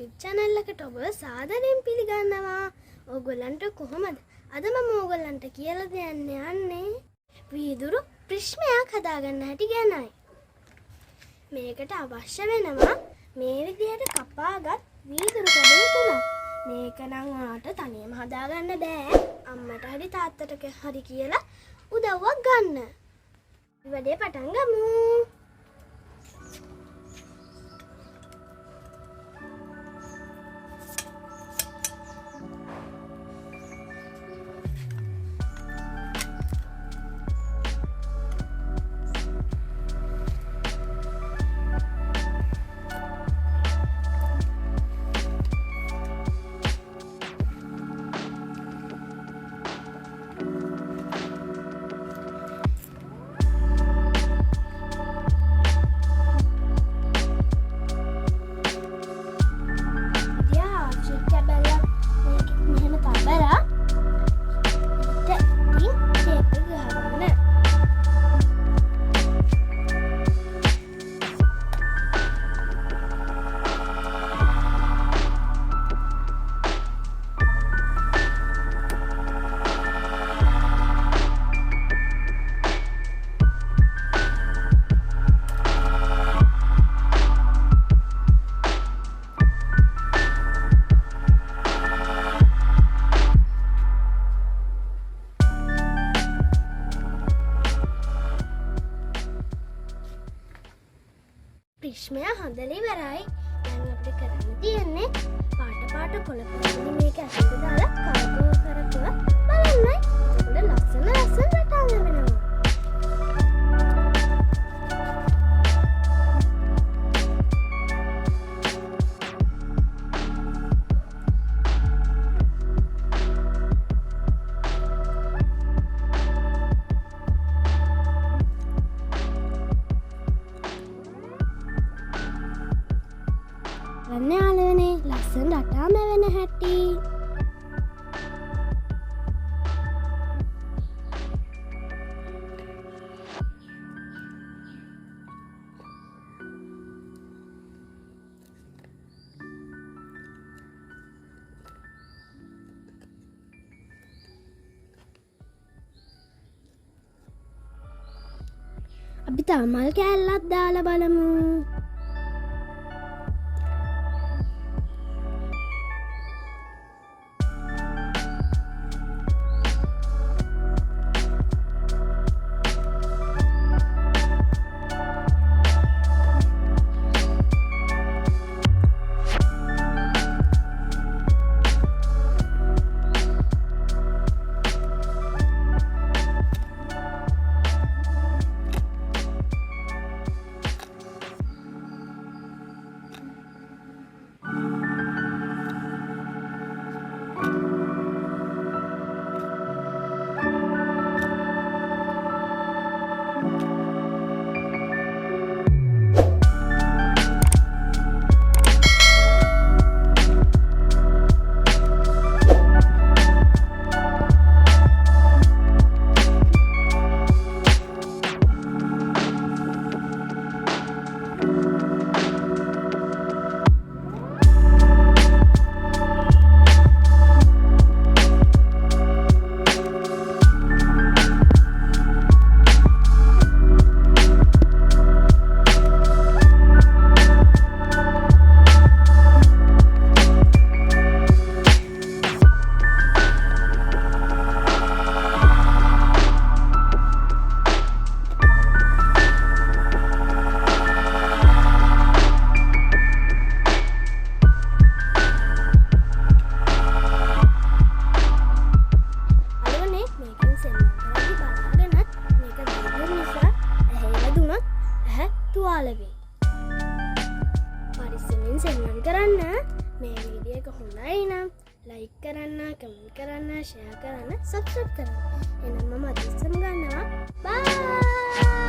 YouTube channel එකට ඔබ සාදරයෙන් පිළිගන්නවා. ඕගොල්ලන්ට කොහොමද? අද මම ඕගොල්ලන්ට කියලා දෙන්න යන්නේ වීදුරු ප්‍රිස්මයක් හදාගන්න හැටි ගැනයි. මේකට අවශ්‍ය වෙනවා මේ විදිහට කපාගත් වීදුරු කඩේ තුනක්. මේක නම් ඔයාලට තනියම හදාගන්න බෑ. අම්මට හරි තාත්තට හරි කියලා උදව්වක් ගන්න. වැඩේ පටන් ගමු. ප්‍රිස්මය හදලා ඉවරයි. දැන් අපිට කරන්න තියෙන්නේ පාට කොළ පොඩි මේක ඇතුළට දාලා කරකව බලන්නයි. එතකොට ලස්සන රටා ලැබෙනවා. ගන්න යාළුවනේ ලස්සන රටාම වෙන හැටි. අපි තමල් කෑල්ලක් දාලා බලමු. පරිස්සමෙන් සෙල්ලම් කරන්න. මේ වීඩියෝ එක හොඳයි නම් ලයික් කරන්න, කමෙන්ට් කරන්න, ෂෙයා කරන්න, සබ්ස්ක්‍රයිබ් කරන්න. එහෙනම් මම අද ඉස්සෙල්ලා ගන්නවා. බයි.